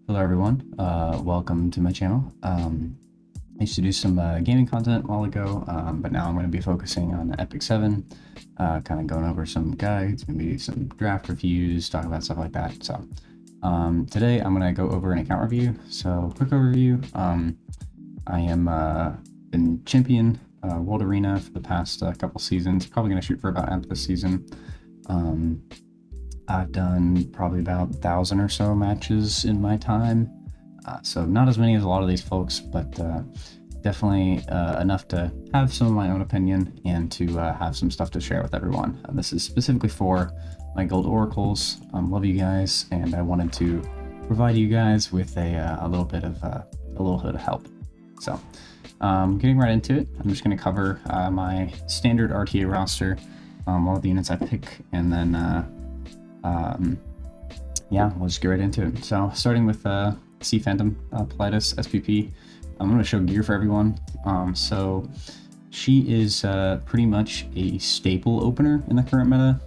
Hello everyone, welcome to my channel. I used to do some gaming content a while ago, but now I'm going to be focusing on Epic 7, kind of going over some guides, maybe some draft reviews, talk about stuff like that. So today I'm going to go over an account review. So quick overview, I am been champion World Arena for the past couple seasons, probably going to shoot for about end of the season. I've done probably about 1,000 or so matches in my time, so not as many as a lot of these folks, but definitely enough to have some of my own opinion and to have some stuff to share with everyone. This is specifically for my gold oracles. Love you guys, and I wanted to provide you guys with a little bit of help. So getting right into it, I'm just going to cover my standard RTA roster, all of the units I pick, and then yeah, we'll just get right into it. So starting with Sea Phantom Politis SPP, I'm going to show gear for everyone. So she is pretty much a staple opener in the current meta.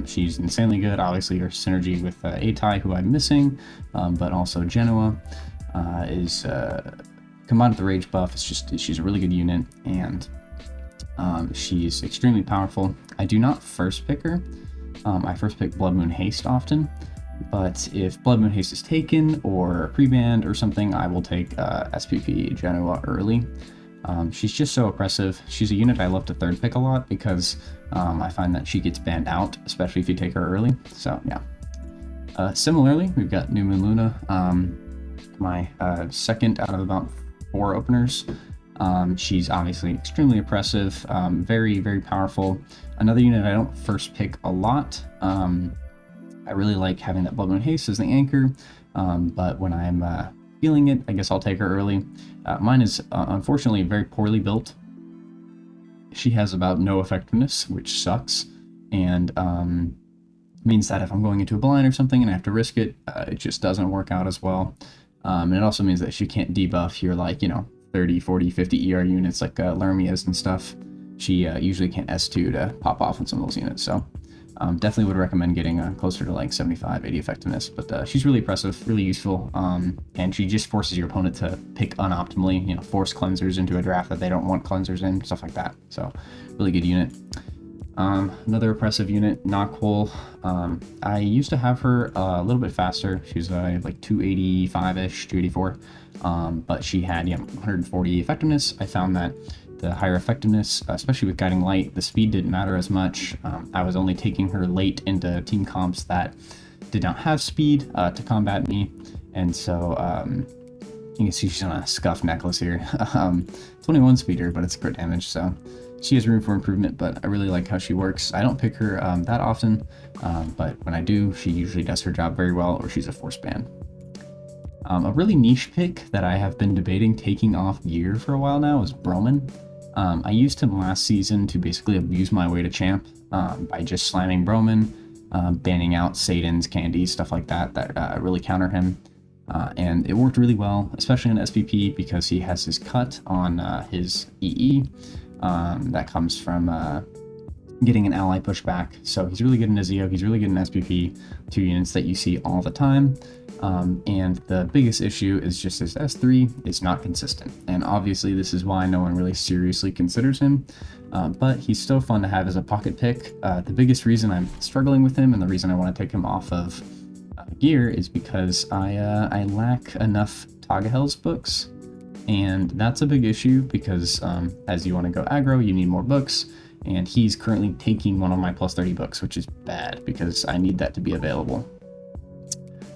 She's insanely good. Obviously her synergy with Atai, who I'm missing, but also Genoa is combined with the rage buff. It's just, she's a really good unit, and she's extremely powerful. I do not first pick her. I first pick Blood Moon Haste often, but if Blood Moon Haste is taken or pre-banned or something, I will take SPP Genoa early. She's just so oppressive. She's a unit I love to third pick a lot because I find that she gets banned out, especially if you take her early. So yeah. Similarly, we've got New Moon Luna, my second out of about 4 openers. She's obviously extremely oppressive, very, very powerful. Another unit I don't first pick a lot. I really like having that Blood Moon Haste as the anchor, but when I'm feeling it, I guess I'll take her early. Mine is unfortunately very poorly built. She has about no effectiveness, which sucks, and means that if I'm going into a blind or something and I have to risk it, it just doesn't work out as well. And it also means that she can't debuff your, like, 30, 40, 50 ER units like Lermia's and stuff. She usually can't S2 to pop off on some of those units, so definitely would recommend getting closer to like 75, 80 effectiveness, but she's really impressive, really useful, and she just forces your opponent to pick unoptimally, force cleansers into a draft that they don't want cleansers in, stuff like that, so really good unit. Another oppressive unit, Knockhole. I used to have her a little bit faster. She was like 285-ish, 284, but she had 140 effectiveness. I found that the higher effectiveness, especially with Guiding Light, the speed didn't matter as much. I was only taking her late into team comps that did not have speed to combat me, and so you can see she's on a scuff necklace here. 21 speeder, but it's crit damage, so she has room for improvement, but I really like how she works. I don't pick her that often, but when I do, she usually does her job very well, or she's a force ban. A really niche pick that I have been debating taking off gear for a while now is Broman. I used him last season to basically abuse my way to champ by just slamming Broman, banning out Satan's candies, stuff like that, that really counter him. And it worked really well, especially in SPP, because he has his cut on his EE. That comes from getting an ally pushback. So he's really good in Ezio, he's really good in SPP, 2 units that you see all the time. And the biggest issue is just his S3 is not consistent. And obviously this is why no one really seriously considers him, but he's still fun to have as a pocket pick. The biggest reason I'm struggling with him and the reason I want to take him off of gear is because I lack enough Tagahel's books. And that's a big issue because as you want to go aggro, you need more books, and he's currently taking one of my plus 30 books, which is bad because I need that to be available.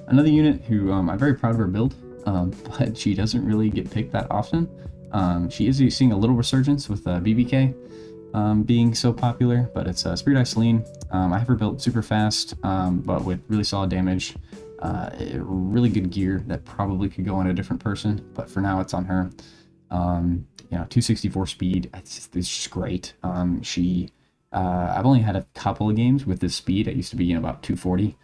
Another unit who I'm very proud of her build, but she doesn't really get picked that often. She is seeing a little resurgence with BBK being so popular, but it's Spirit Eye Celine. I have her built super fast, but with really solid damage. Really good gear that probably could go on a different person, but for now it's on her. 264 speed, it's just great. I've only had a couple of games with this speed. It used to be about 240,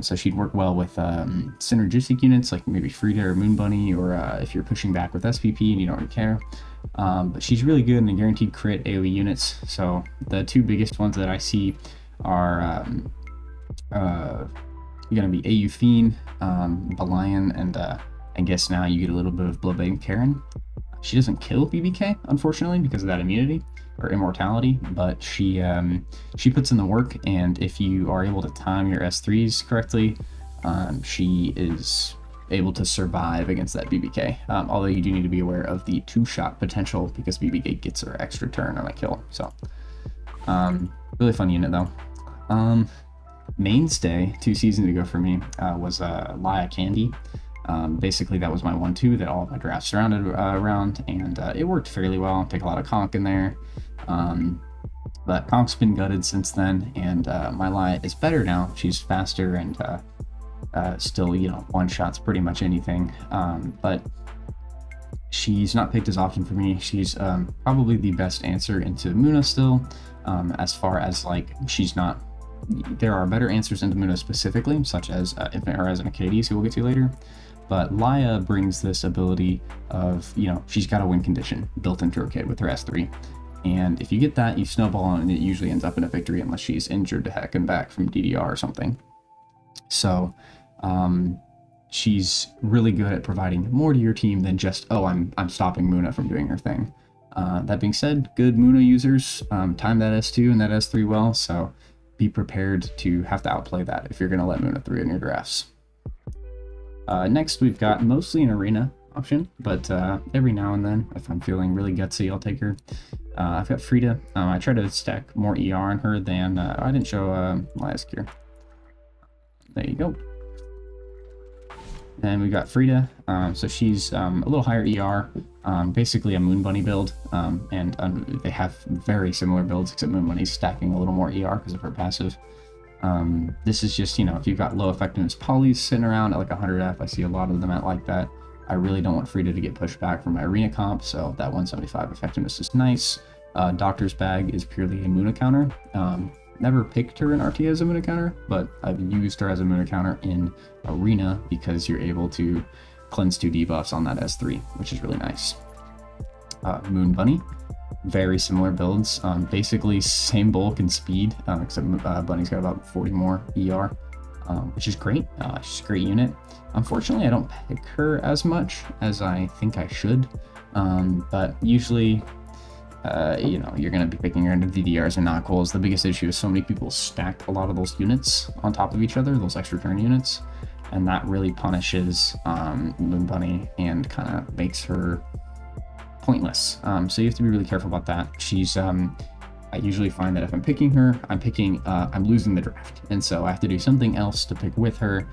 so she'd work well with synergistic units like maybe Frida or Moon Bunny, or if you're pushing back with SPP and you don't really care. But she's really good in the guaranteed crit AoE units. So the 2 biggest ones that I see are going to be AU Fiend, Belian, and I guess now you get a little bit of Blowbane Karen. She doesn't kill BBK, unfortunately, because of that immunity or immortality, but she puts in the work, and if you are able to time your S3s correctly, she is able to survive against that BBK. Although you do need to be aware of the 2-shot potential because BBK gets her extra turn on a kill. So, really fun unit though. Mainstay 2 seasons ago for me was Laya Candy. Basically that was my 1-2 that all of my drafts surrounded around, and it worked fairly well. Take a lot of conk in there, but conk's been gutted since then, and my Laya is better now. She's faster and still, you know, one-shots pretty much anything, but she's not picked as often for me. She's probably the best answer into Muna still, as far as like she's not. There are better answers into Muna specifically, such as Infinite Horizon Acades, who we'll get to later. But Laya brings this ability of, you know, she's got a win condition built into her kit with her S3. And if you get that, you snowball on, and it usually ends up in a victory unless she's injured to heck and back from DDR or something. So she's really good at providing more to your team than just, oh, I'm stopping Muna from doing her thing. That being said, good Muna users time that S2 and that S3 well, so be prepared to have to outplay that if you're going to let Muna through in your drafts. Next, we've got mostly an arena option, but every now and then, if I'm feeling really gutsy, I'll take her. I've got Frida. I try to stack more ER on her than... I didn't show Laya's gear. There you go. And we've got Frida. So she's a little higher ER, basically a Moon Bunny build, and they have very similar builds, except Moon Bunny's stacking a little more ER because of her passive. This is just, you know, if you've got low effectiveness polys sitting around at like 100F, I see a lot of them at like that. I really don't want Frida to get pushed back from my arena comp, so that 175 effectiveness is nice. Doctor's Bag is purely a Muna counter. Never picked her in RTA as a Muna counter, but I've used her as a Muna counter in arena because you're able to cleanse 2 debuffs on that S3, which is really nice. Moon Bunny, very similar builds, basically same bulk and speed, except Bunny's got about 40 more ER, which is great. She's a great unit. Unfortunately, I don't pick her as much as I think I should, but usually, you know, you're going to be picking her into DDRs and not goals. The biggest issue is so many people stack a lot of those units on top of each other, those extra turn units, and that really punishes Moon Bunny and kind of makes her pointless. So you have to be really careful about that. She's I usually find that if I'm picking her, I'm losing the draft, and so I have to do something else to pick with her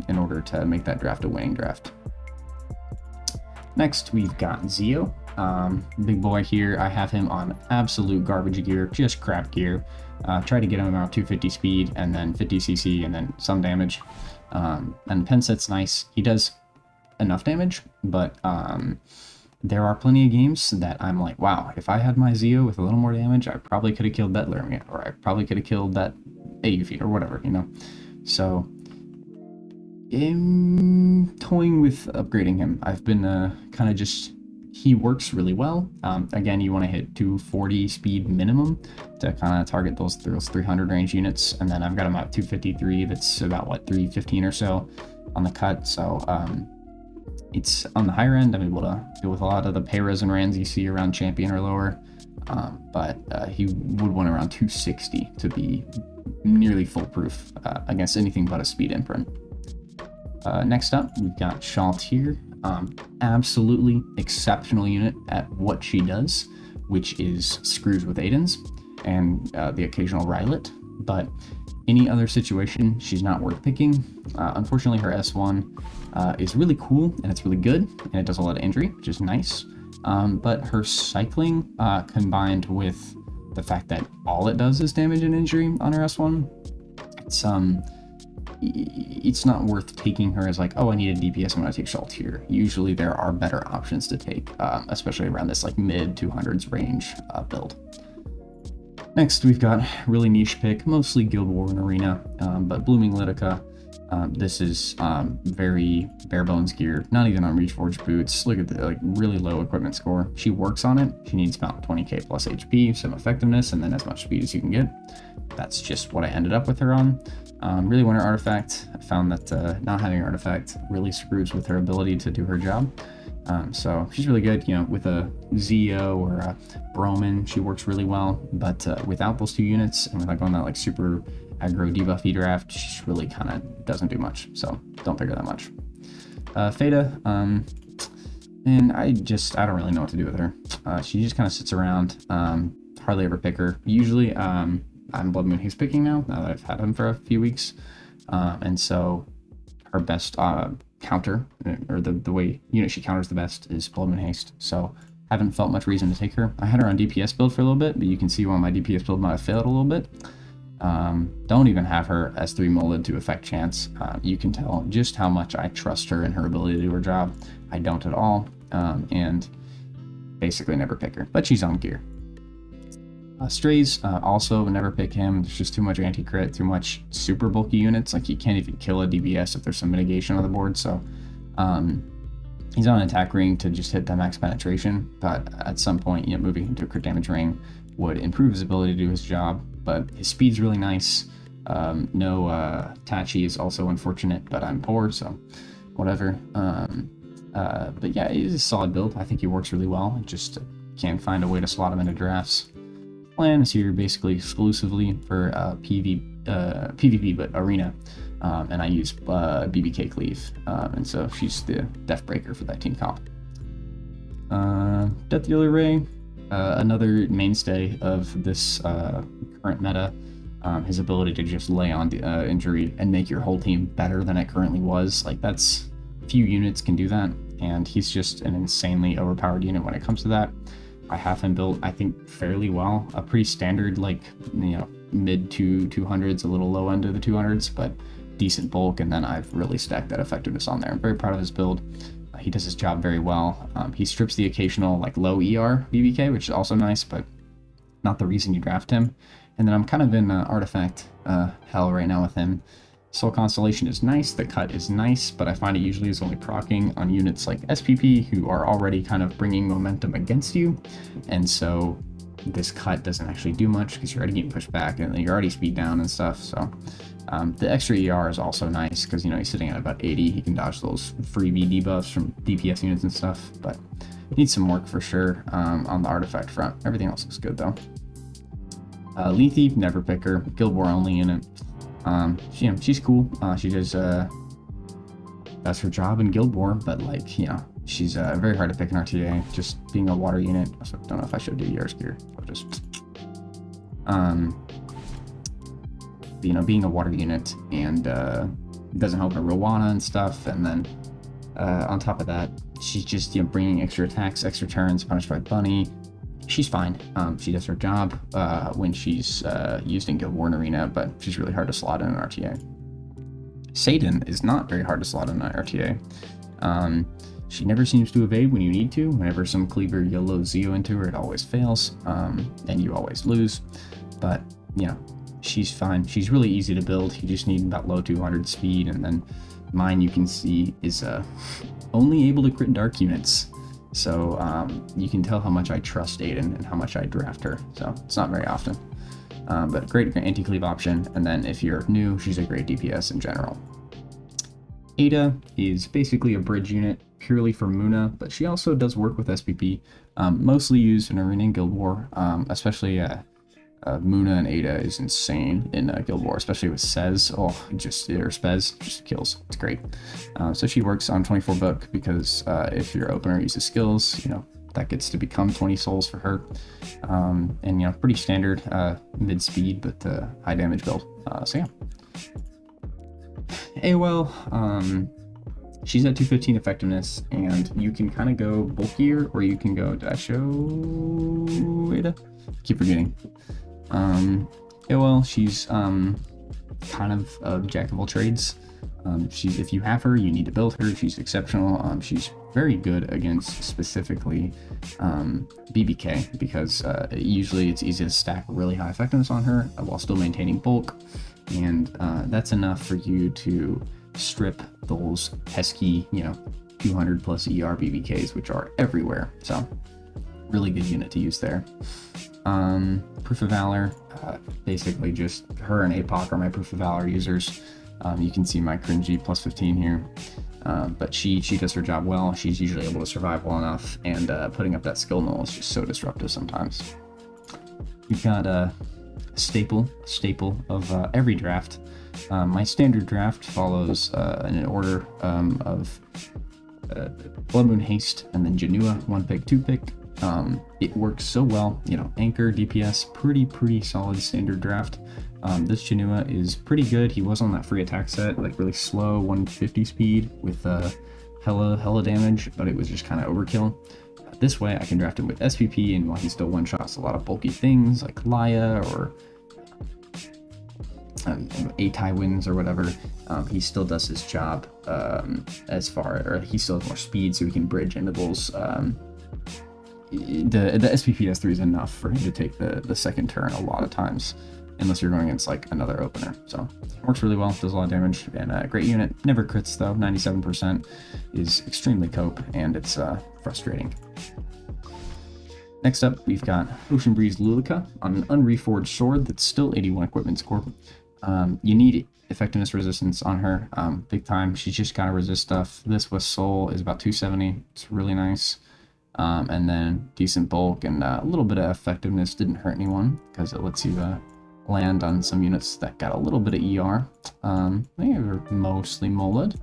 in order to make that draft a winning draft. Next, we've got Zio. Big boy here. I have him on absolute garbage gear, just crap gear. Try to get him around 250 speed and then 50 CC and then some damage. And pen set's nice. He does enough damage, but there are plenty of games that I'm like, wow, if I had my Zio with a little more damage, I probably could have killed that Lermia, or I probably could have killed that AUV or whatever, you know. So I'm toying with upgrading him. I've been kind of just, he works really well. Again, you want to hit 240 speed minimum to kind of target those 300 range units, and then I've got him at 253. That's about what, 315 or so on the cut. So it's on the higher end. I'm able to deal with a lot of the pay res and rans you see around champion or lower, but he would want around 260 to be nearly foolproof against anything but a speed imprint. Next up, we've got Shaltir. Absolutely exceptional unit at what she does, which is screws with Aidens and the occasional Rylet, but any other situation, she's not worth picking. Unfortunately, her S1 is really cool and it's really good, and it does a lot of injury, which is nice. But her cycling, combined with the fact that all it does is damage and injury on her S1, it's not worth taking her as like, oh, I need a DPS, I'm gonna take Shaltir. Usually there are better options to take, especially around this like mid 200s range build. Next, we've got really niche pick, mostly Guild War and Arena, but Blooming Litica. This is very bare bones gear, not even on Reachforged boots. Look at the like really low equipment score. She works on it. She needs about 20k plus HP, some effectiveness, and then as much speed as you can get. That's just what I ended up with her on. Really want her artifact. I found that not having her artifact really screws with her ability to do her job. So she's really good, you know, with a Zeo or a Broman, she works really well, but without those 2 units and without going that like super aggro debuffy draft, she really kind of doesn't do much, so don't pick her that much. Feta, and I don't really know what to do with her. She just kind of sits around, hardly ever pick her. Usually, I'm Blood Moon Haste picking now that I've had him for a few weeks, and so her best counter, or the way unit she counters the best, is Blood Moon Haste, so haven't felt much reason to take her. I had her on DPS build for a little bit, but you can see why my DPS build might have failed a little bit. Don't even have her S3 molded to effect chance. You can tell just how much I trust her and her ability to do her job. I don't at all, and basically never pick her, but she's on gear. Strays, also never pick him. There's just too much anti-crit, too much super bulky units. Like, you can't even kill a DBS if there's some mitigation on the board, so he's on an attack ring to just hit that max penetration, but at some point, you know, moving him to a crit damage ring would improve his ability to do his job, but his speed's really nice. No Tachi is also unfortunate, but I'm poor, so whatever. But yeah, he's a solid build. I think he works really well. I just can't find a way to slot him into drafts. Plan is here basically exclusively for PvP, but arena, and I use BBK Cleave, and so she's the death breaker for that team comp. Death Dealer Ray, another mainstay of this current meta. His ability to just lay on the injury and make your whole team better than it currently was. Like, that's few units can do that, and he's just an insanely overpowered unit when it comes to that. I have him built, I think, fairly well. A pretty standard, like, you know, mid 200s, a little low end of the 200s, but decent bulk, and then I've really stacked that effectiveness on there. I'm very proud of his build. He does his job very well. He strips the occasional, like, low ER BBK, which is also nice, but not the reason you draft him. And then I'm kind of in artifact hell right now with him. Soul Constellation is nice, the cut is nice, but I find it usually is only proccing on units like SPP who are already kind of bringing momentum against you, and so this cut doesn't actually do much because you're already getting pushed back and you're already speed down and stuff. So the extra ER is also nice because, you know, he's sitting at about 80, he can dodge those freebie debuffs from DPS units and stuff, but needs some work for sure on the artifact front. Everything else looks good though. Lethe, never pick her, Guild War only unit. She's cool. She does that's her job in Guild War, but, like, you know, she's very hard to pick in RTA, just being a water unit. So don't know if I should do Yar's gear. I'll just you know, being a water unit and doesn't help her Rowana and stuff, and then on top of that, she's just, you know, bringing extra attacks, extra turns, punished by Bunny. She's fine. She does her job when she's used in Guild War and Arena, but she's really hard to slot in an RTA. Satan is not very hard to slot in an RTA. She never seems to evade when you need to. Whenever some cleaver YOLO Zeo into her, it always fails, and you always lose. But, you know, she's fine. She's really easy to build. You just need about low 200 speed, and then mine, you can see, is only able to crit dark units. So you can tell how much I trust Aiden and how much I draft her. So it's not very often, but great anti-cleave option. And then if you're new, she's a great DPS in general. Ada is basically a bridge unit purely for Muna, but she also does work with SPP, mostly used in Arena and Guild War, especially Muna and Ada is insane in Guild War, especially with Sez. Oh, Spez just kills. It's great. So she works on 24 book because if your opener uses skills, you know, that gets to become 20 souls for her. And, you know, pretty standard mid speed, but high damage build. So yeah. AOL, she's at 215 effectiveness, and you can kind of go bulkier, or you can go, did I show Ada? Keep forgetting. AOL, she's kind of a jack of all trades. If you have her, you need to build her. She's exceptional. She's very good against specifically BBK because usually it's easy to stack really high effectiveness on her while still maintaining bulk, and that's enough for you to strip those pesky, you know, 200 plus ER BBKs, which are everywhere. So really good unit to use there. Proof of Valor, basically just her and APOC are my proof of valor users. You can see my cringy plus 15 here. But she does her job well. She's usually able to survive well enough, and putting up that skill null is just so disruptive sometimes. We've got a staple of every draft. My standard draft follows in an order of Blood Moon Haste and then Janua, 1-pick, 2-pick. It works so well, you know, anchor, DPS, pretty solid standard draft. This Janua is pretty good. He was on that free attack set, like really slow 150 speed with hella damage, but it was just kind of overkill. This way I can draft him with SPP, and while he still one-shots a lot of bulky things like Laya or A-Tai wins or whatever, he still does his job or he still has more speed, so he can bridge into those. The SPP S3 is enough for him to take the second turn a lot of times, unless you're going against like another opener. So works really well, does a lot of damage, and great unit. Never crits though, 97% is extremely cope, and it's frustrating. Next up, we've got Ocean Breeze Lulika on an unreforged sword that's still 81 equipment score. You need effectiveness resistance on her, big time. She's just gotta resist stuff. This with Soul is about 270. It's really nice. And then decent bulk and a little bit of effectiveness didn't hurt anyone because it lets you land on some units that got a little bit of ER. They are mostly molded.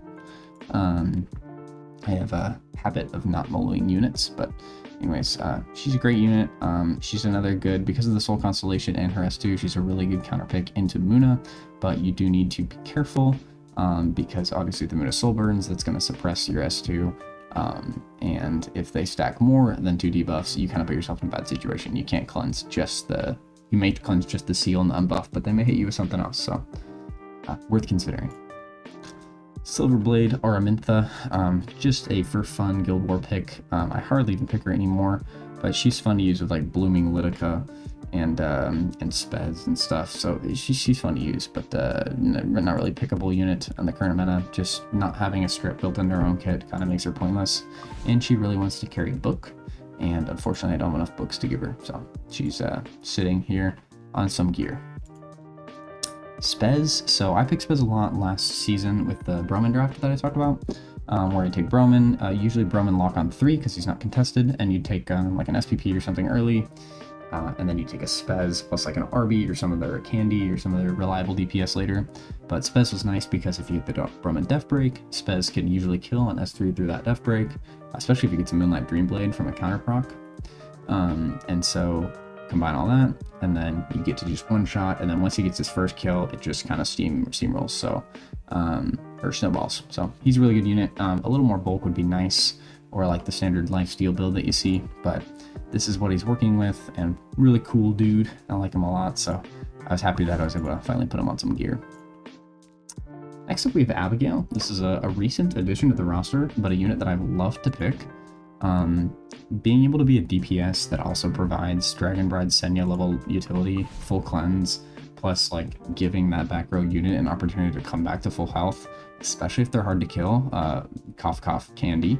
I have a habit of not moloing units, but anyways, she's a great unit. She's another good, because of the Soul Constellation and her S2, she's a really good counterpick into Muna, but you do need to be careful because obviously the Muna Soul Burns, that's going to suppress your S2. And if they stack more than 2 debuffs, you kind of put yourself in a bad situation. You can't cleanse just you may cleanse just the seal and the unbuff, but they may hit you with something else, so worth considering. Silverblade Aramintha, just a for fun Guild War pick. I hardly even pick her anymore, but she's fun to use with like Blooming Litica and Spez and stuff, so she's fun to use, but not really pickable unit on the current meta. Just not having a script built into her own kit kind of makes her pointless, and she really wants to carry book, and unfortunately I don't have enough books to give her, so she's sitting here on some gear. Spez, so I picked Spez a lot last season with the Broman draft that I talked about, where you take Broman, usually Broman lock on 3 because he's not contested, and you take like an SPP or something early, and then you take a Spez plus like an RB or some of their Candy or some of their reliable DPS later. But Spez was nice because if you get the Broman Death Break, Spez can usually kill an S3 through that Death Break, especially if you get some Moonlight Dreamblade from a counter proc. And so combine all that, and then you get to just one shot, and then once he gets his first kill, it just kind of steamrolls, so or snowballs. So he's a really good unit. A little more bulk would be nice, or like the standard lifesteal build that you see, but this is what he's working with, and really cool dude. I like him a lot, so I was happy that I was able to finally put him on some gear. Next up we have Abigail. This is a recent addition to the roster, but a unit that I've loved to pick. Being able to be a DPS that also provides Dragon Bride Senya level utility, full cleanse, plus like giving that back row unit an opportunity to come back to full health, especially if they're hard to kill, cough cough Candy,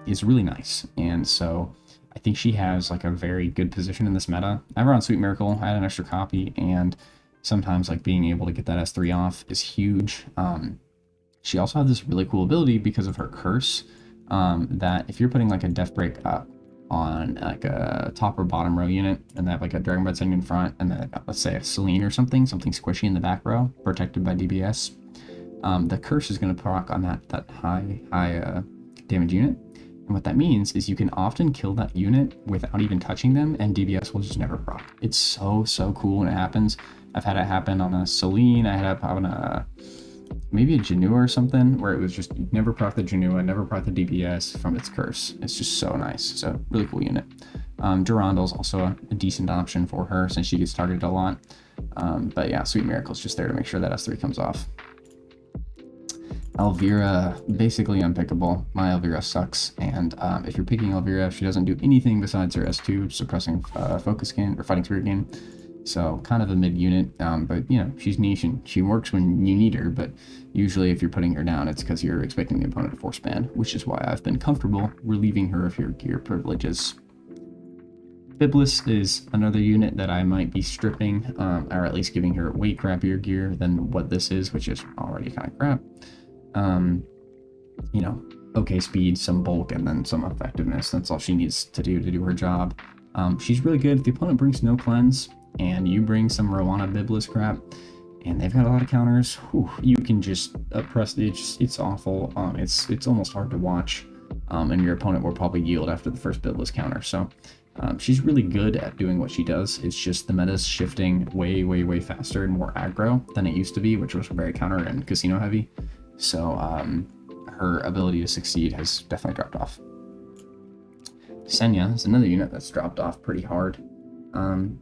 is really nice. And so I think she has like a very good position in this meta. I have her on Sweet Miracle, I had an extra copy, and sometimes like being able to get that S3 off is huge. She also has this really cool ability because of her curse, that if you're putting like a Death Break up on like a top or bottom row unit, and they have like a Dragon Bread Senya in front, and then let's say a Selene or something squishy in the back row, protected by DBS, the curse is going to proc on that high damage unit. And what that means is you can often kill that unit without even touching them, and DBS will just never proc. It's so cool when it happens. I've had it happen on a Selene, I had it on a maybe a Janua or something, where it was just never proc the Janua, never proc the DPS from its curse. It's just so nice. It's a really cool unit. Durandal's also a decent option for her since she gets targeted a lot. But yeah, Sweet Miracle's just there to make sure that S3 comes off. Elvira, basically unpickable. My Elvira sucks, and if you're picking Elvira, she doesn't do anything besides her S2, suppressing focus gain or fighting spirit gain. So kind of a mid unit, but you know, she's niche and she works when you need her, but usually if you're putting her down, it's because you're expecting the opponent to force ban, which is why I've been comfortable relieving her of your gear privileges. Biblis is another unit that I might be stripping, or at least giving her way crappier gear than what this is, which is already kind of crap. You know, okay speed, some bulk, and then some effectiveness. That's all she needs to do her job. She's really good if the opponent brings no cleanse, and you bring some Rowana Biblis crap, and they've got a lot of counters. Whew, you can just oppress it. It's awful. It's almost hard to watch, and your opponent will probably yield after the first Biblis counter. So she's really good at doing what she does. It's just the meta's shifting way faster and more aggro than it used to be, which was very counter and casino heavy. So her ability to succeed has definitely dropped off. Senya is another unit that's dropped off pretty hard.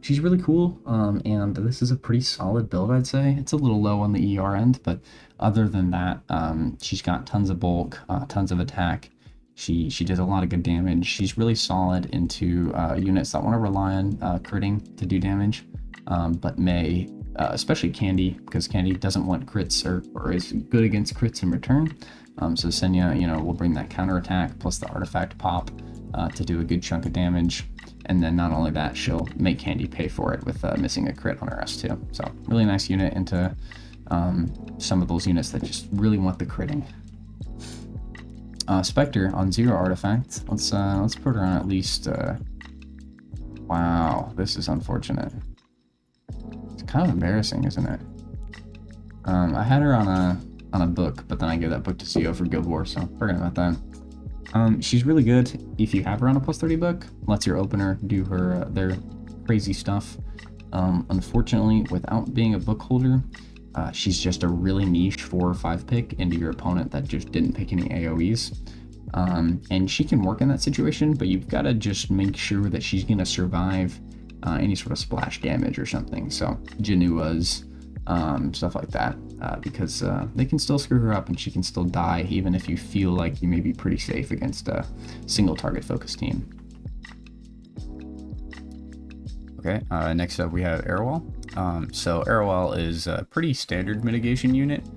She's really cool, and this is a pretty solid build, I'd say. It's a little low on the ER end, but other than that, she's got tons of bulk, tons of attack. She does a lot of good damage. She's really solid into units that want to rely on critting to do damage, but may, especially Candy, because Candy doesn't want crits or is good against crits in return. So Senya, you know, will bring that counter attack plus the artifact pop to do a good chunk of damage. And then not only that, she'll make Candy pay for it with missing a crit on her S2. So really nice unit into some of those units that just really want the critting. Spectre on 0 artifact. Let's put her on at least. Wow, this is unfortunate. It's kind of embarrassing, isn't it? I had her on a book, but then I gave that book to CO for Guild Wars, so forget about that. She's really good if you have her on a +30 book. Lets your opener do their crazy stuff. Unfortunately, without being a book holder, she's just a really niche 4 or 5 pick into your opponent that just didn't pick any AoEs. And she can work in that situation, but you've got to just make sure that she's going to survive any sort of splash damage or something. So Janua's, stuff like that, because they can still screw her up and she can still die, even if you feel like you may be pretty safe against a single target focused team. Okay, next up we have Airwall. So Airwall is a pretty standard mitigation unit.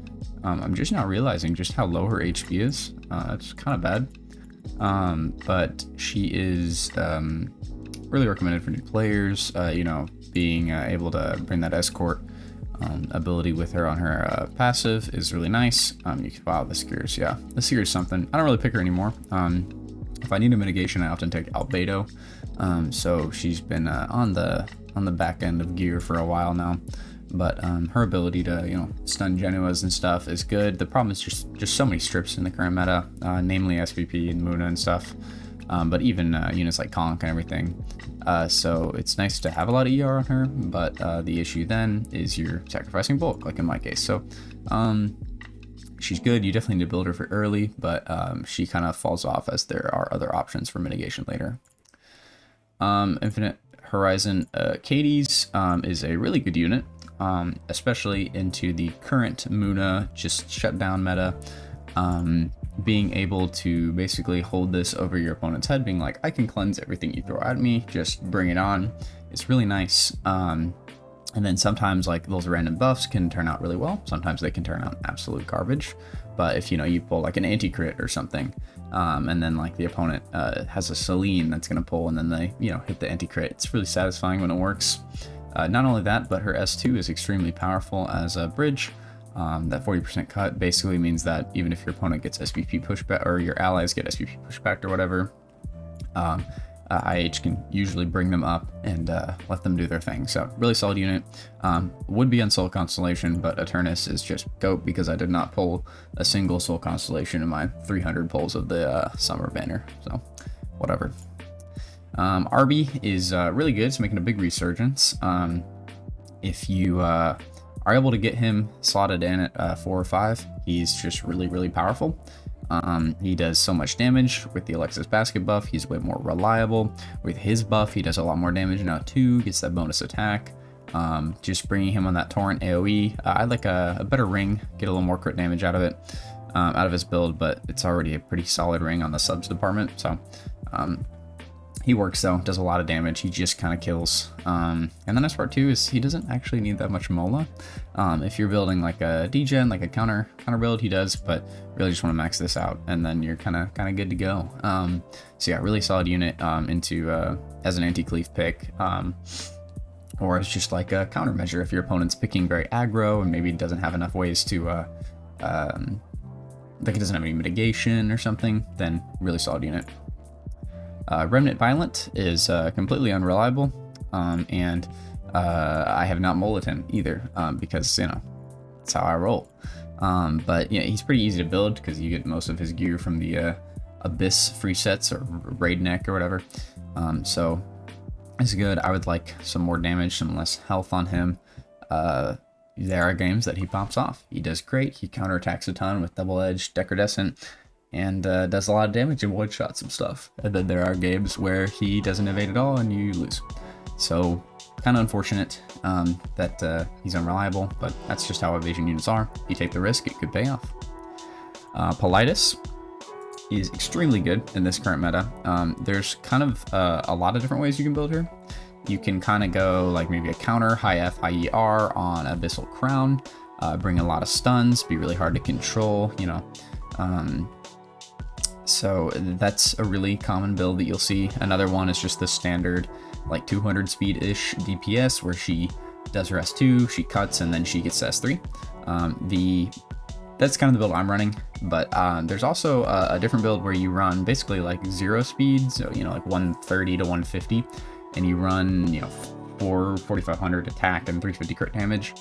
I'm just now realizing just how low her HP is. It's kind of bad, but she is really recommended for new players. You know, being able to bring that escort ability with her on her passive is really nice. Wow, the Seer's, yeah, the Seer's something. I don't really pick her anymore. If I need a mitigation, I often take Albedo. So she's been on the back end of gear for a while now, but her ability to, you know, stun Genuas and stuff is good. The problem is just so many strips in the current meta, namely SVP and Muna and stuff, but even units like Conk and everything. So it's nice to have a lot of ER on her, but the issue then is you're sacrificing bulk, like in my case. So she's good. You definitely need to build her for early, but she kind of falls off as there are other options for mitigation later. Infinite Horizon Katie's is a really good unit, especially into the current Muna just shutdown meta. Being able to basically hold this over your opponent's head, being like, I can cleanse everything you throw at me, just bring it on. It's really nice. And then sometimes like those random buffs can turn out really well. Sometimes they can turn out absolute garbage. But if, you know, you pull like an anti-crit or something, and then like the opponent has a Celine that's going to pull, and then they, you know, hit the anti-crit, it's really satisfying when it works. Not only that, but her S2 is extremely powerful as a bridge. That 40% cut basically means that even if your opponent gets SPP pushback, or your allies get SPP pushback or whatever, IH can usually bring them up and let them do their thing. So really solid unit. Would be on Soul Constellation, but Eternus is just GOAT because I did not pull a single Soul Constellation in my 300 pulls of the summer banner. So whatever. RB is really good. It's making a big resurgence. If you are able to get him slotted in at 4 or 5, he's just really powerful. He does so much damage with the Alexis Basket buff. He's way more reliable. With his buff, he does a lot more damage now too, gets that bonus attack. Just bringing him on that torrent AoE. I'd like a better ring, get a little more crit damage out of it, out of his build, but it's already a pretty solid ring on the subs department. So He works though, does a lot of damage. He just kind of kills. And the nice part too is he doesn't actually need that much mola. If you're building like a degen, like a counter build, he does, but really just want to max this out, and then you're kind of good to go. So yeah, really solid unit into as an anti-cleave pick, or as just like a countermeasure if your opponent's picking very aggro and maybe doesn't have enough ways to like it doesn't have any mitigation or something, then really solid unit. Remnant Violent is completely unreliable, and I have not mullet him either, because, you know, that's how I roll. But yeah, he's pretty easy to build because you get most of his gear from the Abyss free sets or Raid Neck or whatever. So it's good. I would like some more damage, some less health on him. There are games that he pops off. He does great. He counterattacks a ton with Double Edge, Decredescent, and does a lot of damage and one-shot some stuff. And then there are games where he doesn't evade at all and you lose. So kind of unfortunate that he's unreliable, but that's just how evasion units are. If you take the risk, it could pay off. Politis is extremely good in this current meta. There's kind of a lot of different ways you can build her. You can kind of go like maybe a counter, high F, high ER on Abyssal Crown, bring a lot of stuns, be really hard to control, you know. So that's a really common build that you'll see. Another one is just the standard like 200 speed-ish DPS where she does her S2, she cuts, and then she gets to S3. That's kind of the build I'm running, but there's also a different build where you run basically like 0 speed, so, you know, like 130 to 150, and you run, you know, 4,500 attack and 350 crit damage,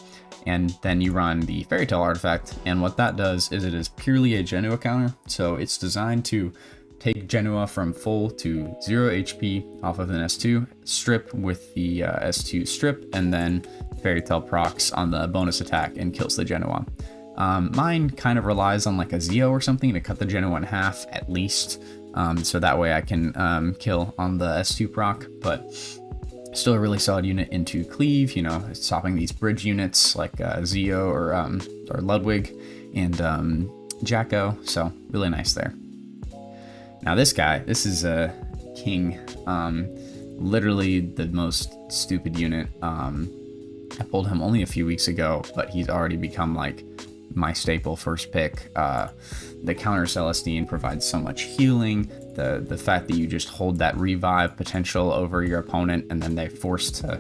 and then you run the Fairy Tale artifact, and what that does is it is purely a Genua counter, so it's designed to take Genua from full to 0 HP off of an S2, strip with the S2 strip, and then Fairy Tale procs on the bonus attack and kills the Genua. Mine kind of relies on like a Zeo or something to cut the Genua in half at least, so that way I can kill on the S2 proc, but still a really solid unit into cleave, you know, stopping these bridge units like Zeo or Ludwig and Jacko, so really nice there. Now this guy, this is a king, literally the most stupid unit. I pulled him only a few weeks ago, but he's already become like my staple first pick. The counter Celestine provides so much healing. The fact that you just hold that revive potential over your opponent and then they're forced to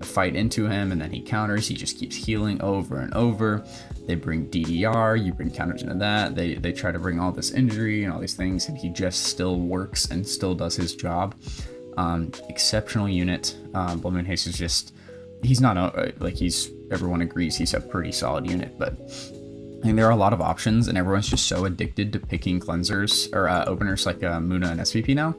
fight into him and then he counters, he just keeps healing over and over. They bring DDR, you bring counters into that. They try to bring all this injury and all these things, and he just still works and still does his job. Exceptional unit. Blood Moon Haste is just, he's not like everyone agrees he's a pretty solid unit, but I think there are a lot of options and everyone's just so addicted to picking cleansers or openers like Muna and SVP now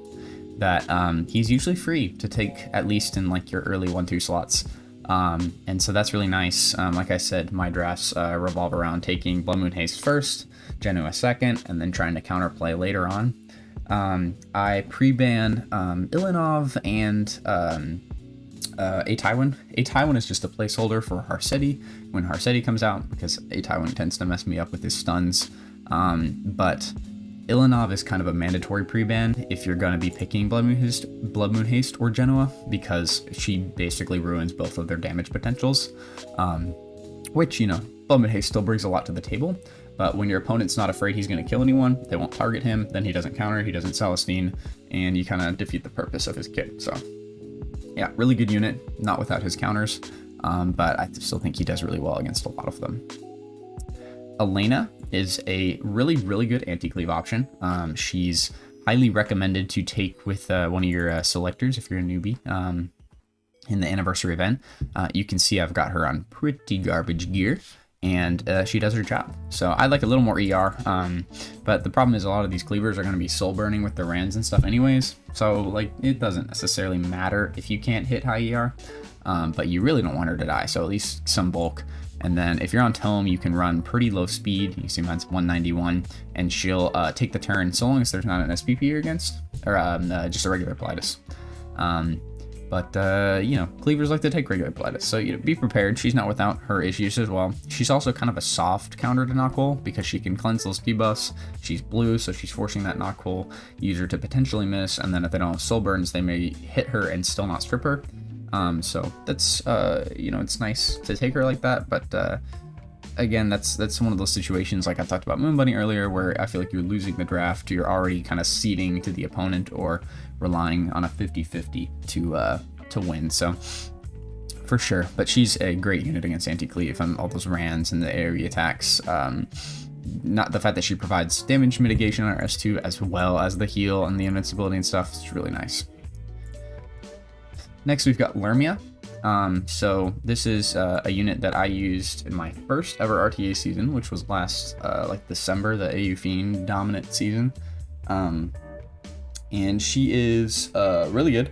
that he's usually free to take at least in like your early 1-2 slots. And so that's really nice. Like I said, my drafts revolve around taking Blood Moon Haste first, Genua second, and then trying to counterplay later on. I pre-ban Ilinov and A Tywin. A Tywin is just a placeholder for Harsetti when Harsetti comes out, because A Tywin tends to mess me up with his stuns. But Ilinov is kind of a mandatory pre-ban if you're going to be picking Blood Moon Haste or Genua, because she basically ruins both of their damage potentials. Which, you know, Blood Moon Haste still brings a lot to the table, but when your opponent's not afraid he's going to kill anyone, they won't target him, then he doesn't counter, he doesn't Celestine, and you kind of defeat the purpose of his kit. So yeah, really good unit, not without his counters, but I still think he does really well against a lot of them. Elena is a really, really good anti-cleave option. She's highly recommended to take with one of your selectors if you're a newbie in the anniversary event. You can see I've got her on pretty garbage gear, and she does her job. So I like a little more ER, but the problem is a lot of these cleavers are going to be soul burning with the Rans and stuff anyways, so like it doesn't necessarily matter if you can't hit high ER, but you really don't want her to die, so at least some bulk. And then if you're on Tome, you can run pretty low speed. You see mine's 191, and she'll take the turn so long as there's not an SPP you're against, or just a regular Politis. But, you know, cleavers like to take regular Politis, so, you know, be prepared. She's not without her issues as well. She's also kind of a soft counter to Knockbull because she can cleanse those debuffs. She's blue, so she's forcing that Knockbull user to potentially miss, and then if they don't have soul burns, they may hit her and still not strip her. So that's, you know, it's nice to take her like that, but, again, that's one of those situations like I talked about Moon Bunny earlier where I feel like you're losing the draft, you're already kind of ceding to the opponent or relying on a 50-50 to win. So for sure, but she's a great unit against anti-cleave and all those rans and the AoE attacks. Not the fact that she provides damage mitigation on her S2 as well as the heal and the invincibility and stuff. It's really nice. Next we've got Lermia. So this is a unit that I used in my first ever RTA season, which was last like December, the AU Fiend dominant season. And she is really good.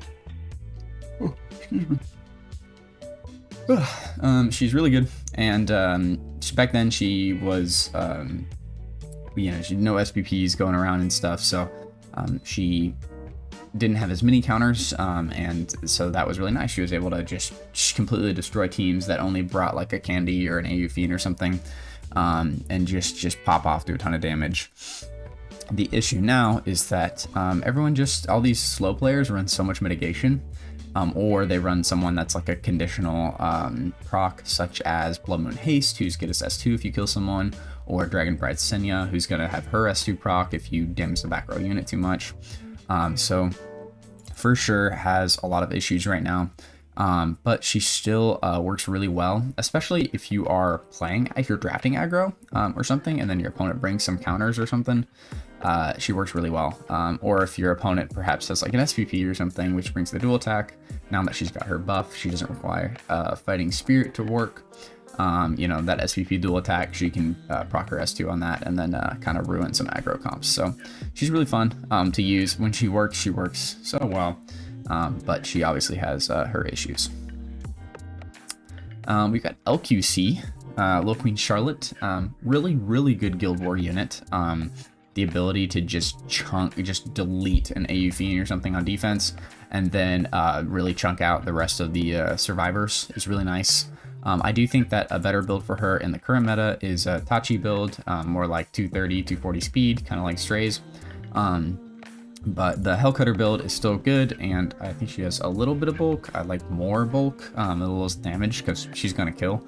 Oh, excuse me. She's really good, and back then she was, you know, she had no SPPs going around and stuff, so she didn't have as many counters, and so that was really nice. She was able to just completely destroy teams that only brought like a Candy or an AU Fiend or something, and just pop off, do a ton of damage. The issue now is that all these slow players run so much mitigation, or they run someone that's like a conditional proc, such as Blood Moon Haste, who's good as S2 if you kill someone, or Dragon Bride Senya, who's going to have her S2 proc if you damage the back row unit too much. So for sure has a lot of issues right now, but she still works really well, especially if you are if you're drafting aggro or something, and then your opponent brings some counters or something. She works really well. Or if your opponent perhaps has like an SPP or something, which brings the dual attack. Now that she's got her buff, she doesn't require Fighting Spirit to work. You know, that SPP dual attack, she can proc her S2 on that and then kind of ruin some aggro comps. So she's really fun to use. When she works so well, but she obviously has her issues. We've got LQC, Little Queen Charlotte, really good Guild War unit. The ability to just delete an AU Fiend or something on defense, and then really chunk out the rest of the survivors is really nice. I do think that a better build for her in the current meta is a Tachi build, more like 230, 240 speed, kind of like Strays. But the Hellcutter build is still good, and I think she has a little bit of bulk. I like more bulk, a little less damage because she's gonna kill.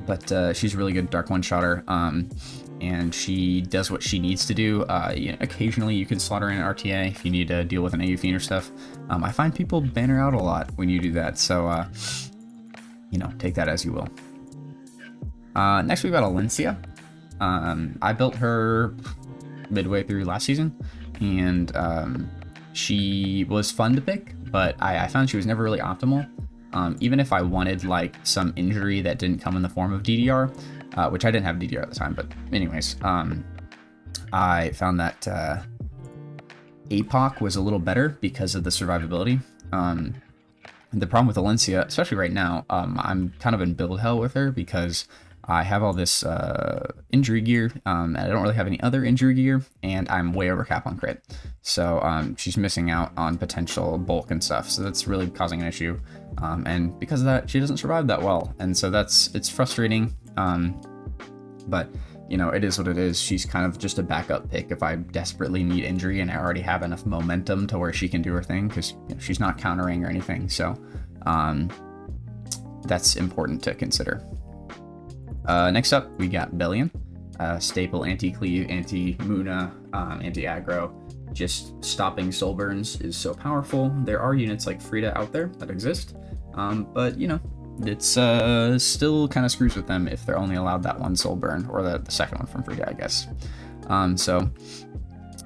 But she's really good Dark One-Shotter, and she does what she needs to do. You know, occasionally you can slot her in an RTA if you need to deal with an AU Fiend or stuff. I find people ban her out a lot when you do that, so you know, take that as you will. Next we've got Alencia. I built her midway through last season, and she was fun to pick, but I found she was never really optimal. Even if I wanted like some injury that didn't come in the form of DDR, which I didn't have DDR at the time, but anyways, I found that APOC was a little better because of the survivability. The problem with Alencia, especially right now, I'm kind of in build hell with her because I have all this injury gear, and I don't really have any other injury gear, and I'm way over cap on crit. So she's missing out on potential bulk and stuff, so that's really causing an issue. And because of that, she doesn't survive that well, and so it's frustrating. But you know, it is what it is. She's kind of just a backup pick if I desperately need injury and I already have enough momentum to where she can do her thing, because you know, she's not countering or anything. So that's important to consider. Next up, we got Bellion, staple anti-cleave, anti-Muna, anti-aggro. Just stopping soul burns is so powerful. There are units like Frida out there that exist, but you know, it's still kind of screws with them if they're only allowed that one soul burn, or the second one from Frida, I guess. So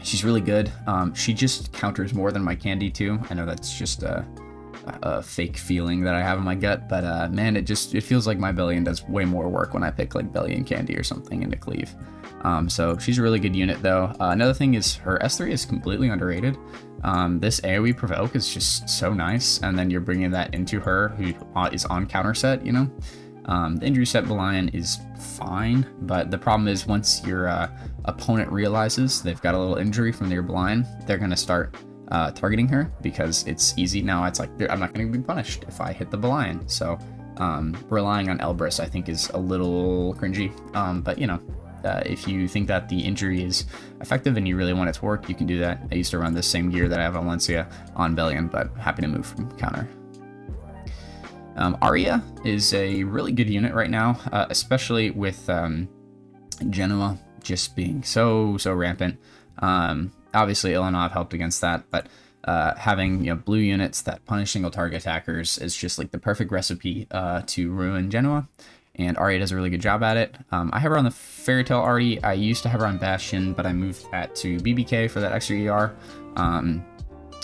she's really good. She just counters more than my Candy too. I know that's just a fake feeling that I have in my gut, but man, it feels like my Bellion does way more work when I pick like Bellion Candy or something into cleave. So she's a really good unit though. Another thing is her S3 is completely underrated. This AoE provoke is just so nice, and then you're bringing that into her who is on counter set, you know. The injury set Bellion is fine, but the problem is once your opponent realizes they've got a little injury from their blind, they're going to start targeting her because it's easy now. It's like I'm not going to be punished if I hit the Valiant. So relying on Elbrus I think is a little cringy, but you know, if you think that the injury is effective and you really want it to work, you can do that. I used to run the same gear that I have on Valencia on Bellion, but happy to move from counter. Aria is a really good unit right now, especially with Genoa just being so rampant. Obviously Ilanov helped against that, but having, you know, blue units that punish single target attackers is just like the perfect recipe to ruin Genoa, and Aria does a really good job at it. I have her on the Fairy Tale already. I used to have her on Bastion, but I moved that to BBK for that extra ER.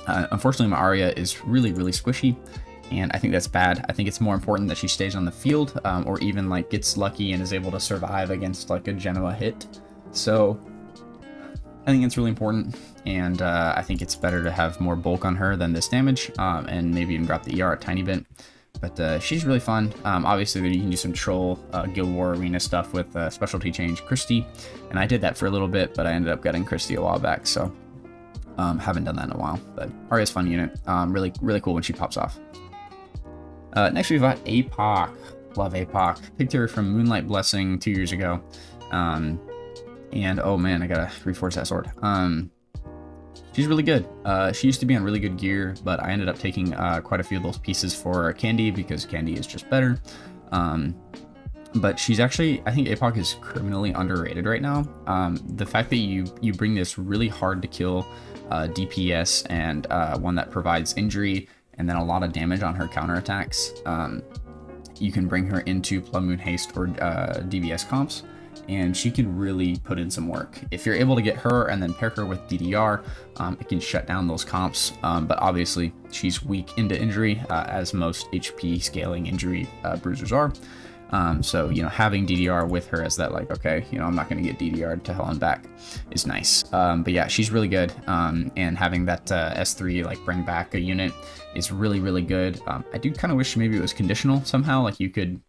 Unfortunately, my Aria is really squishy, and I think that's bad. I think it's more important that she stays on the field, or even like gets lucky and is able to survive against like a Genoa hit. So I think it's really important, and I think it's better to have more bulk on her than this damage, and maybe even drop the ER a tiny bit. But she's really fun. Obviously, you can do some troll Guild War Arena stuff with specialty change Christie, and I did that for a little bit, but I ended up getting Christie a while back, so haven't done that in a while. But Aria's fun unit, really cool when she pops off. Next we've got APOC. Love APOC. Picked her from Moonlight Blessing 2 years ago. And oh man, I gotta reforge that sword. She's really good. She used to be on really good gear, but I ended up taking quite a few of those pieces for Candy because Candy is just better. But she's actually, I think APOC is criminally underrated right now. The fact that you bring this really hard to kill DPS and one that provides injury and then a lot of damage on her counterattacks, you can bring her into Plum Moon Haste or DBS comps, and she can really put in some work. If you're able to get her and then pair her with DDR, it can shut down those comps, but obviously she's weak into injury, as most HP scaling injury bruisers are. So, you know, having DDR with her as that, like, okay, you know, I'm not going to get DDR'd to hell and back is nice. But yeah, she's really good. And having that S3, like, bring back a unit is really good. I do kind of wish maybe it was conditional somehow, like you could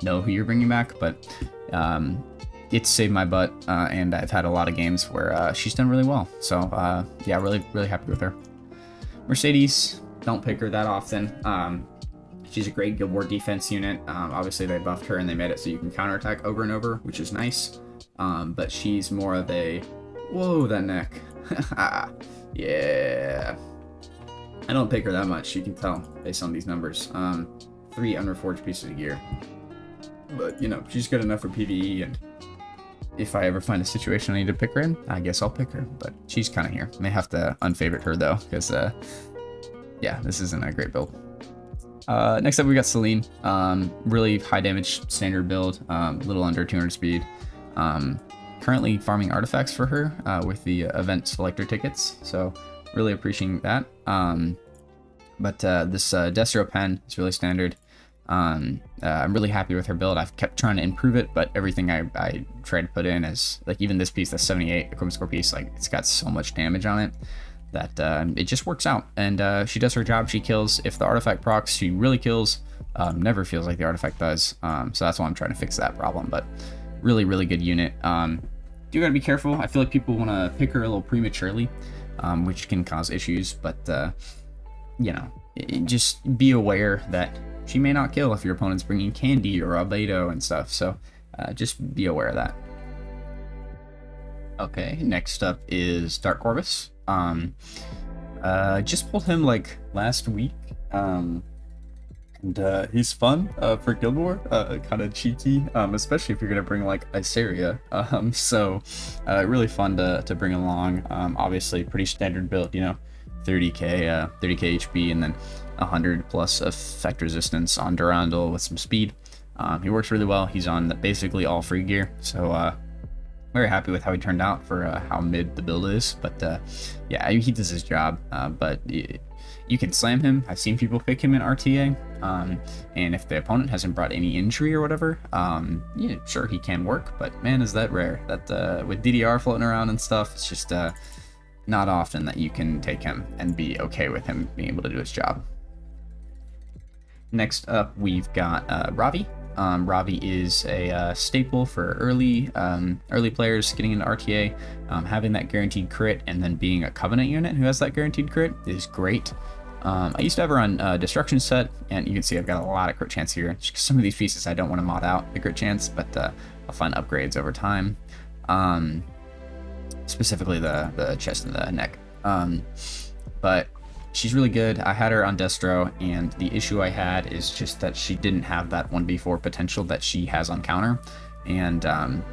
know who you're bringing back, but it's saved my butt, and I've had a lot of games where she's done really well. So yeah, really happy with her. Mercedes, don't pick her that often. She's a great Guild War defense unit. Obviously they buffed her and they made it so you can counterattack over and over, which is nice. But she's more of a, whoa, that neck. Yeah. I don't pick her that much, you can tell based on these numbers. 3 unreforged pieces of gear. But, you know, she's good enough for PvE, and if I ever find a situation I need to pick her in, I guess I'll pick her. But she's kind of here. May have to unfavorite her, though, because, yeah, this isn't a great build. Next up, we got Celine. Really high damage standard build, a little under 200 speed. Currently farming artifacts for her with the event selector tickets, so really appreciating that. But this Destro pen is really standard. I'm really happy with her build. I've kept trying to improve it, but everything I tried to put in is, like, even this piece, the 78 equipment score piece, like, it's got so much damage on it that it just works out. And she does her job. She kills. If the artifact procs, she really kills. Never feels like the artifact does. So that's why I'm trying to fix that problem. But really good unit. Do gotta be careful. I feel like people want to pick her a little prematurely, which can cause issues. But you know, just be aware that she may not kill if your opponent's bringing Candy or Albedo and stuff. So just be aware of that. Okay, next up is Dark Corvus. Just pulled him like last week, and he's fun for Guild War, kind of cheeky, especially if you're gonna bring like Iseria. So really fun to bring along. Obviously pretty standard build, you know, 30k HP and then 100 plus effect resistance on Durandal with some speed. He works really well. He's on basically all free gear, so very happy with how he turned out for how mid the build is. But yeah, he does his job. But you can slam him. I've seen people pick him in RTA, and if the opponent hasn't brought any injury or whatever, yeah, sure, he can work, but man, is that rare. That with DDR floating around and stuff, it's just not often that you can take him and be okay with him being able to do his job. Next up, we've got Ravi. Ravi is a staple for early players getting into RTA. Having that guaranteed crit and then being a Covenant unit who has that guaranteed crit is great. I used to have her on Destruction set, and you can see I've got a lot of crit chance here. Some of these pieces I don't want to mod out the crit chance, but I'll find upgrades over time. Specifically the chest and the neck. But she's really good. I had her on Destro, and the issue I had is just that she didn't have that 1v4 potential that she has on counter. And,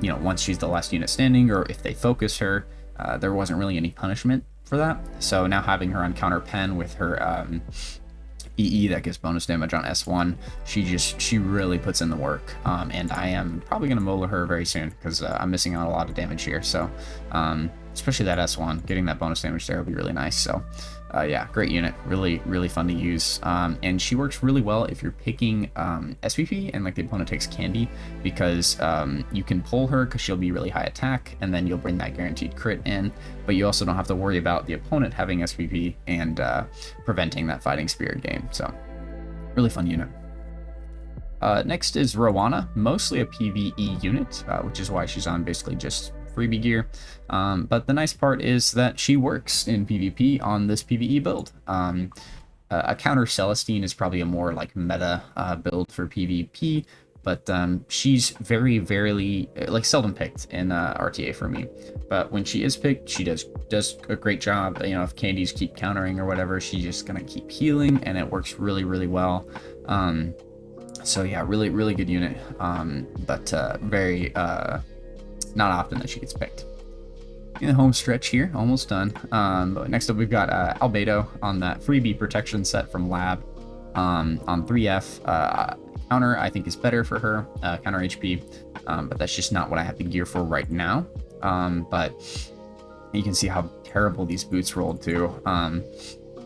you know, once she's the last unit standing, or if they focus her, there wasn't really any punishment for that. So now having her on counter pen with her EE that gives bonus damage on S1, she really puts in the work. And I am probably going to molar her very soon because I'm missing out a lot of damage here. So, especially that S1, getting that bonus damage there will be really nice. So, yeah, great unit, really fun to use, and she works really well if you're picking SPP and like the opponent takes candy, because you can pull her because she'll be really high attack, and then you'll bring that guaranteed crit in, but you also don't have to worry about the opponent having SPP and preventing that fighting spirit game. So really fun unit. Next is Rowana, mostly a PvE unit, which is why she's on basically just freebie gear, but the nice part is that she works in PvP on this PvE build. A counter Celestine is probably a more like meta build for PvP, but she's very like seldom picked in RTA for me. But when she is picked, she does a great job. You know, if candies keep countering or whatever, she's just gonna keep healing, and it works really well. So yeah, really good unit, but very not often that she gets picked. In the home stretch here, almost done. But next up we've got Albedo on that freebie protection set from Lab. On 3F, counter I think is better for her, counter HP, but that's just not what I have the gear for right now. But you can see how terrible these boots rolled too.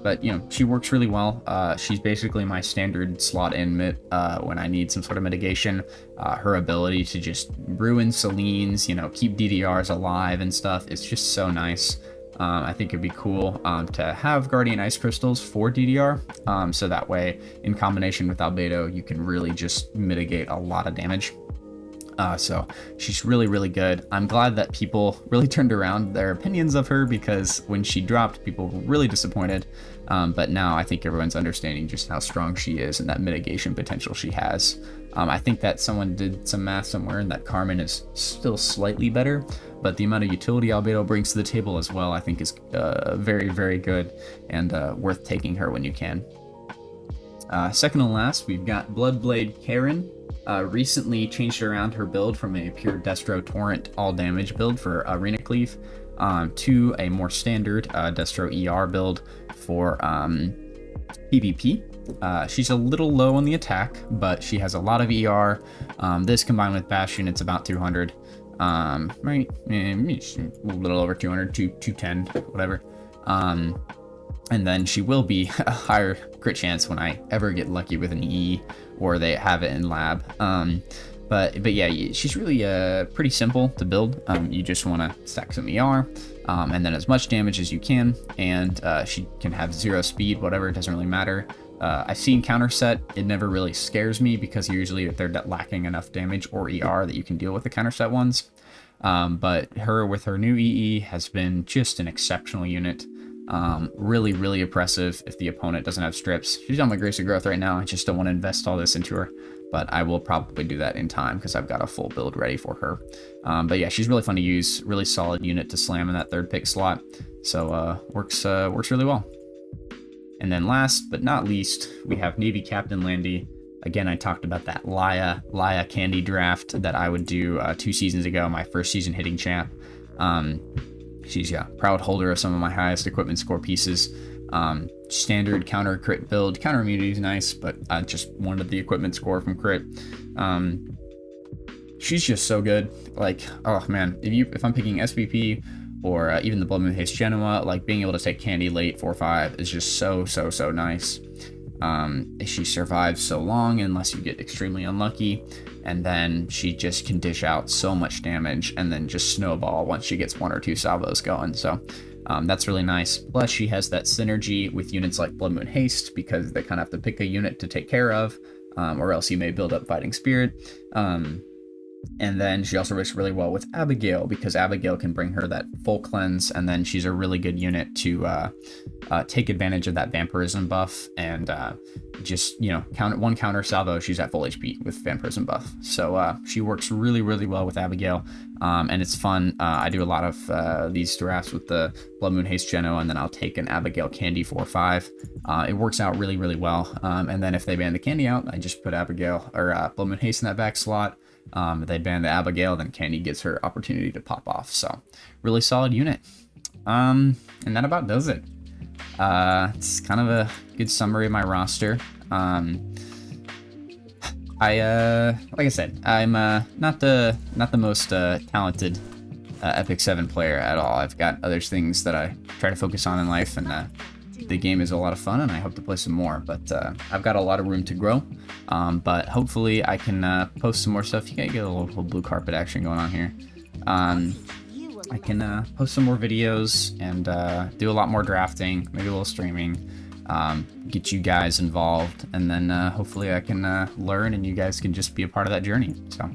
But you know, she works really well. She's basically my standard slot in mid when I need some sort of mitigation. Her ability to just ruin Selines, you know, keep DDRs alive and stuff, it's just so nice. I think it'd be cool to have Guardian Ice Crystals for DDR, so that way, in combination with Albedo, you can really just mitigate a lot of damage. So she's really good. I'm glad that people really turned around their opinions of her, because when she dropped, people were really disappointed. But now I think everyone's understanding just how strong she is and that mitigation potential she has. I think that someone did some math somewhere and that Carmen is still slightly better, but the amount of utility Albedo brings to the table as well, I think is very good, and worth taking her when you can. Second to last, we've got Bloodblade Karen. Recently changed around her build from a pure Destro Torrent all damage build for Arena Cleave to a more standard Destro ER build for PvP. She's a little low on the attack, but she has a lot of ER. This combined with Bastion, it's about 200. Right? A little over 200, 210, whatever. And then she will be a higher crit chance when I ever get lucky with an E, or they have it in lab. But yeah, she's really pretty simple to build. You just want to stack some ER, and then as much damage as you can, and she can have 0 speed, whatever, it doesn't really matter. I've seen counter set, it never really scares me, because usually they're lacking enough damage or ER that you can deal with the counter set ones. But her with her new EE has been just an exceptional unit. Really oppressive if the opponent doesn't have strips. She's on my Grace of Growth right now. I just don't want to invest all this into her, but I will probably do that in time because I've got a full build ready for her. But yeah, she's really fun to use, really solid unit to slam in that 3rd pick slot. So works really well. And then last but not least, we have Navy Captain Landy. Again, I talked about that Laya candy draft that I would do 2 seasons ago, my first season hitting champ. She's proud holder of some of my highest equipment score pieces. Standard counter crit build. Counter immunity is nice, but I just wanted the equipment score from crit. She's just so good. Like, oh man, if I'm picking SPP or even the Blood Moon Haste Genoa, like being able to take candy late 4-5 is just so nice. She survives so long unless you get extremely unlucky, and then she just can dish out so much damage and then just snowball once she gets 1 or 2 salvos going. So that's really nice. Plus she has that synergy with units like Blood Moon Haste, because they kind of have to pick a unit to take care of. or else you may build up Fighting Spirit. And then she also works really well with Abigail, because Abigail can bring her that full cleanse, and then she's a really good unit to take advantage of that vampirism buff, and just, you know, one counter salvo, she's at full HP with vampirism buff. So she works really, really well with Abigail, and it's fun. I do a lot of these drafts with the Blood Moon Haste Geno, and then I'll take an Abigail Candy 4/5. It works out really, really well. And then if they ban the Candy out, I just put Abigail or Blood Moon Haste in that back slot. If they ban the Abigail, then Candy gets her opportunity to pop off. So really solid unit. And that about does it. It's kind of a good summary of my roster. Like I said, I'm not the most talented Epic 7 player at all. I've got other things that I try to focus on in life, and the game is a lot of fun, and I hope to play some more. But I've got a lot of room to grow. But hopefully I can post some more stuff. You gotta get a little blue carpet action going on here. I can post some more videos and do a lot more drafting, maybe a little streaming, get you guys involved, and then hopefully I can learn, and you guys can just be a part of that journey. So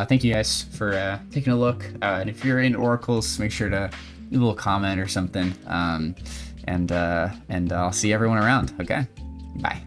thank you guys for taking a look. And if you're in Oracles, make sure to leave a little comment or something. And I'll see everyone around. Okay, bye.